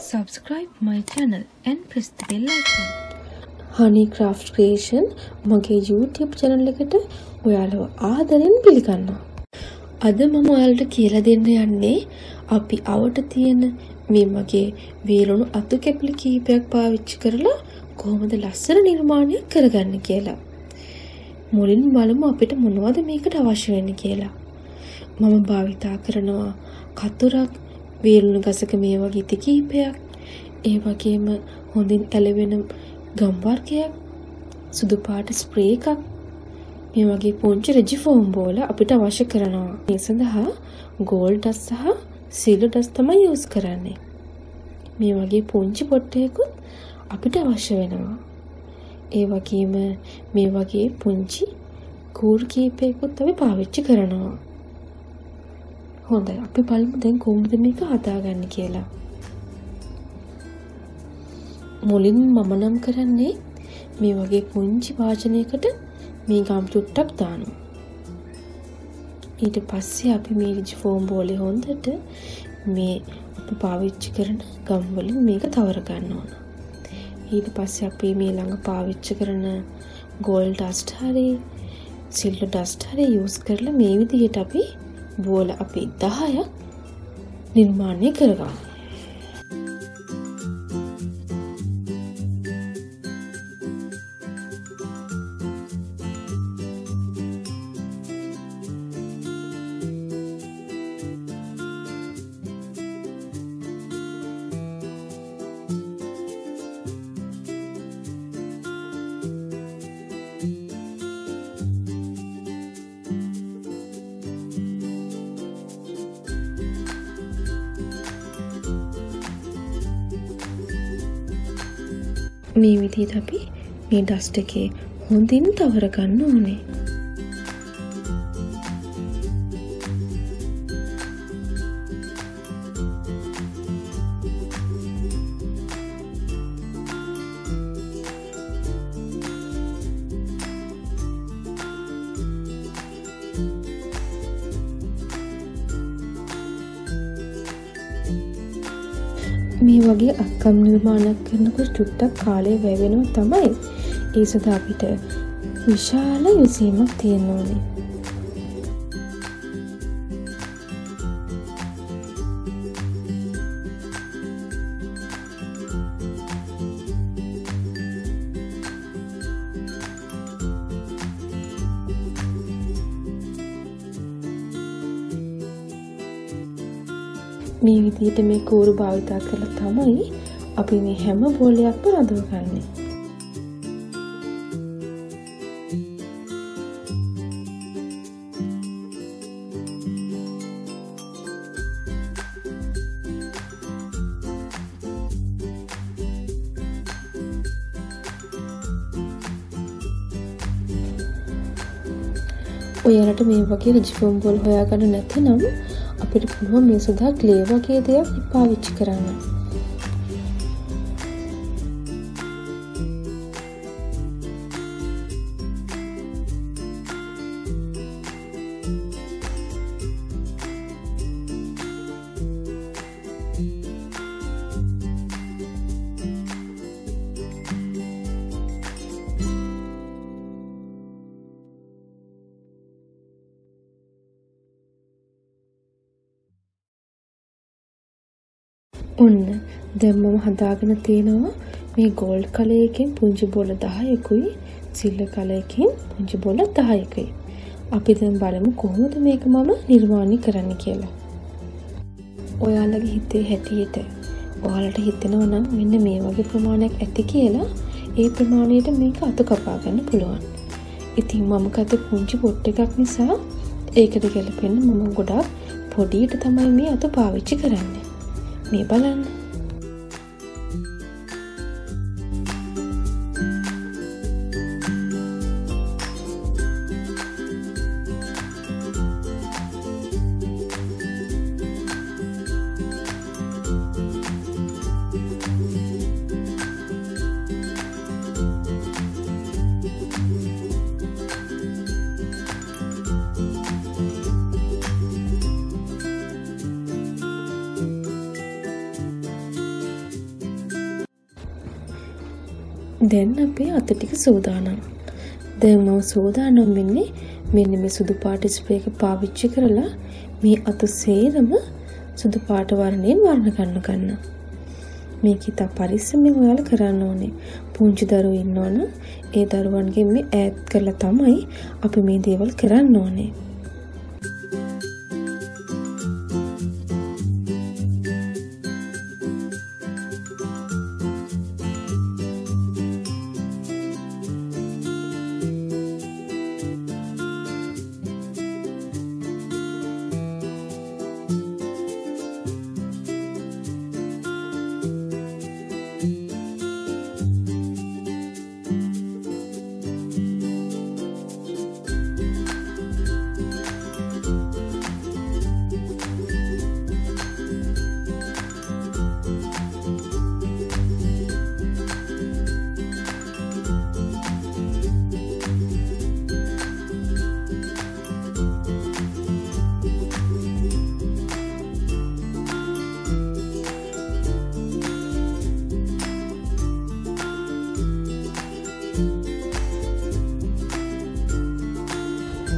Subscribe my channel and press the bell icon. Honey Craft Creation මගේ YouTube channel එකට ඔයාලව ආදරෙන් පිළිගන්නවා. අද මම ඔයාලට කියලා දෙන්න යන්නේ අපි අවට තියෙන මේ මගේ වේලුණු අතු කැපිලි කීපයක් පාවිච්චි කරලා කොහොමද ලස්සන නිර්මාණයක් කරගන්නේ කියලා. මුලින්ම බලමු අපිට මොනවද මේකට අවශ්‍ය වෙන්නේ කියලා. මම භාවිතා කරනවා කතුරක්, වේලුණු ගසක මේ වගේ ඉති කීපයක්, ඒ වගේම හොඳින් ඇලවෙන ගම් වර්ගයක්, සුදු පාට ස්ප්‍රේ එකක්, මේ වගේ පුංචි Rigiform බෝල අපිට අවශ්‍ය කරනවා. මේ සඳහා gold dust සහ silver dust තමයි use කරන්නේ. මේ වගේ පුංචි පොට්ටයකුත් අපිට අවශ්‍ය වෙනවා. ඒ වගේම මේ වගේ පුංචි කූර් කීපයකුත් අපි පාවිච්චි කරනවා. හොඳයි, අපි බලමු දැන් කොහොමද මේක හදාගන්නේ කියලා. මුලින්ම මම නම් කරන්නේ මේ වගේ පුංචි වාචනයකට මේ ගම් චුට්ටක් දානවා. ඊට පස්සේ අපි මේ Rigiform බෝලේ හොඳට මේ අපි පාවිච්චි කරන ගම් වලින් මේක තවර ගන්න ඕන. ඊට පස්සේ අපි මේ ළඟ පාවිච්චි කරන gold dust හරි silver dust හරි use කරලා මේ විදිහට අපි බෝල අපි 10ක් නිර්මාණය කරගන්නවා. මේ විදිහට අපි මේ ඩස්ට් එකේ හොඳින් තවර ගන්න ඕනේ. මේ වගේ අත්කම් නිර්මාණයක් කරනකොට චුට්ටක් කාලය වැය වෙනවා තමයි. ඒ සඳහා අපිට විශාල යොසීමක් තියෙන්න ඕනේ. මේ විදිහට මේ කූරු භාවිතා කරලා තමයි අපි මේ හැම බෝලයක්ම රඳවගන්නේ. ඔයාලට මේ වගේ Rigiform බෝල් හොයාගන්න නැත්නම් අපිට පුළුවන් මේ සඳහා ක්ලේ වගේ දෙයක් පාවිච්චි කරන්න. ඔන්න දැන් මම හදාගෙන තියෙනවා මේ gold color එකෙන් පුංචි බෝල 10කුයි silver color එකෙන් පුංචි බෝල 10කුයි. අපි දැන් බලමු කොහොමද මේක මම නිර්මාණය කරන්න කියලා. ඔයාලගේ හිතේ හැටියට ඔයාලට හිතෙනවා නම් මෙන්න මේ වගේ ප්‍රමාණයක් ඇති කියලා ඒ ප්‍රමාණයට මේක අත කපා ගන්න පුළුවන්. ඉතින් මම ගත්ත පුංචි පොට් එකක් නිසා ඒකට ගැලපෙන්න මම ගොඩාක් පොඩියට තමයි මේ අත පාවිච්චි කරන්නේ. මේ බලන්න. දැන් අපේ අත ටික සූදානම්. දැන් මම සූදානම් වෙන්නේ මෙන්න මේ සුදු පාට ස්ප්‍රේ එක පාවිච්චි කරලා මේ අත සේරම සුදු පාට වර්ණයෙන් වර්ණ ගන්න. මේක ඉතා පරිස්සමෙන් ඔයාලා කරන්න ඕනේ. පුංචි දරුවෝ ඉන්නවනම් ඒ දරුවන්ගෙන් මේ ඈත් කරලා තමයි අපි මේ දේවල් කරන්න ඕනේ.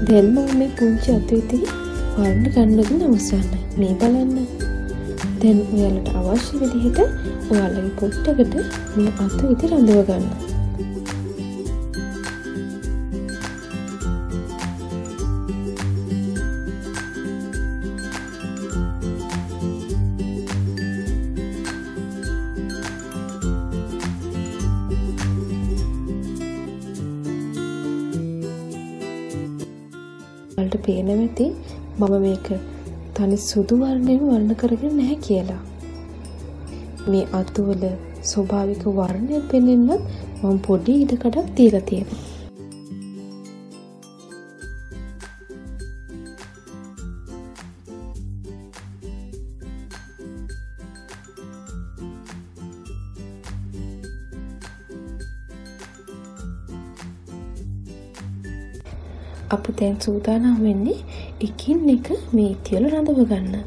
දැන් මම මේ පුංචි අත විතරේ වර්ණ ගන්නගෙන අවසానයි. මේ බලන්න. දැන් ඔයාලට අවශ්‍ය විදිහට ඔයාලගේ පොට්ටකට මේ අත විතර අඳව ගන්න. ඔයාලට පේනවා ඇති මම මේක තනි සුදු වර්ණයෙන් වර්ණ කරගෙන නැහැ කියලා. මේ අතවල ස්වභාවික වර්ණය පෙන්වන්නත් මම පොඩි ඉඩකඩක් තියලා තියෙනවා. අපි දැන් සූදානම් වෙන්නේ එකින් එක මේ ඉතිවල රඳව ගන්න.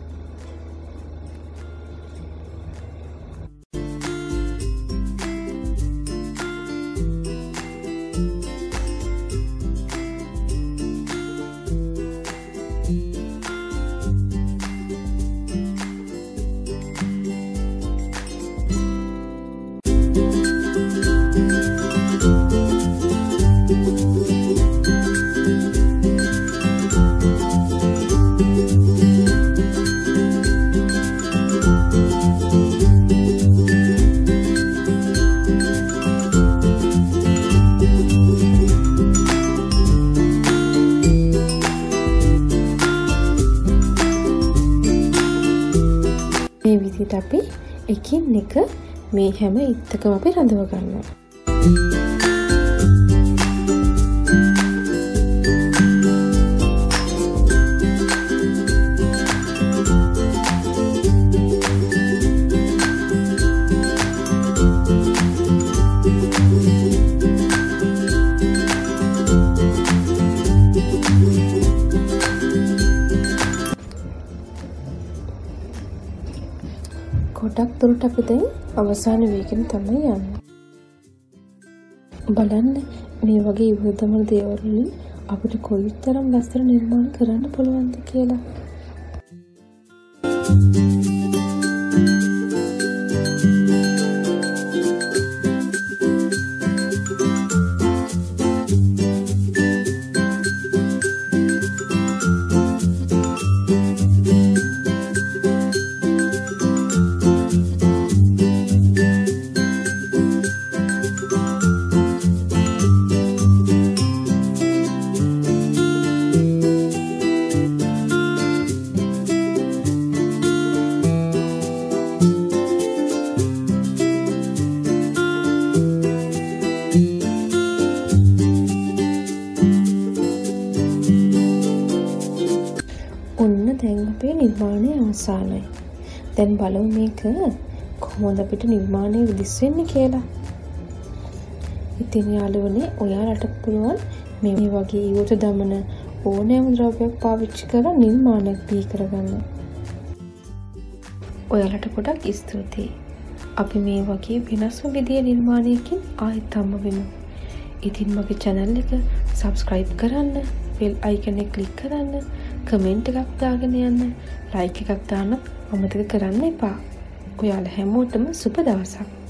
මේ විදිහට අපි එකින් එක මේ හැම ඉත්තකම අපි රඳව ගන්නවා. ගොඩක් දුරට අපි දැන් අවසාන වේගෙන තමයි යන්නේ. බලන්න මේ වගේ ඉවදමන දේවල් වලින් අපිට කොයිතරම් ලස්සන නිර්මාණ කරන්න පුළුවන්ද කියලා. ඔන්න දැන් අපේ නිර්මාණය අවසానයි. දැන් බලමු මේක කොහොමද අපිට නිර්මාණය විදිස් වෙන්නේ කියලා. ඉතින් යාළුවනේ ඔයාලට පුළුවන් මේ වගේ ඉවත දමන ඕනෑම ද්‍රව්‍යයක් පාවිච්චි කරලා නිර්මාණයක් බිහි කරගන්න. ඔයාලට ගොඩක් ස්තුතියි. අපි මේ වගේ වෙනස්ම විදිය නිර්මාණයකින් ආයෙත් හම්බ වෙමු. ඉතින් මගේ channel එක subscribe කරන්න, bell icon එක click කරන්න, comment එකක් දාගෙන යන්න, like එකක් දාන්න අමතක කරන්න එපා. ඔයාලා හැමෝටම සුබ දවසක්.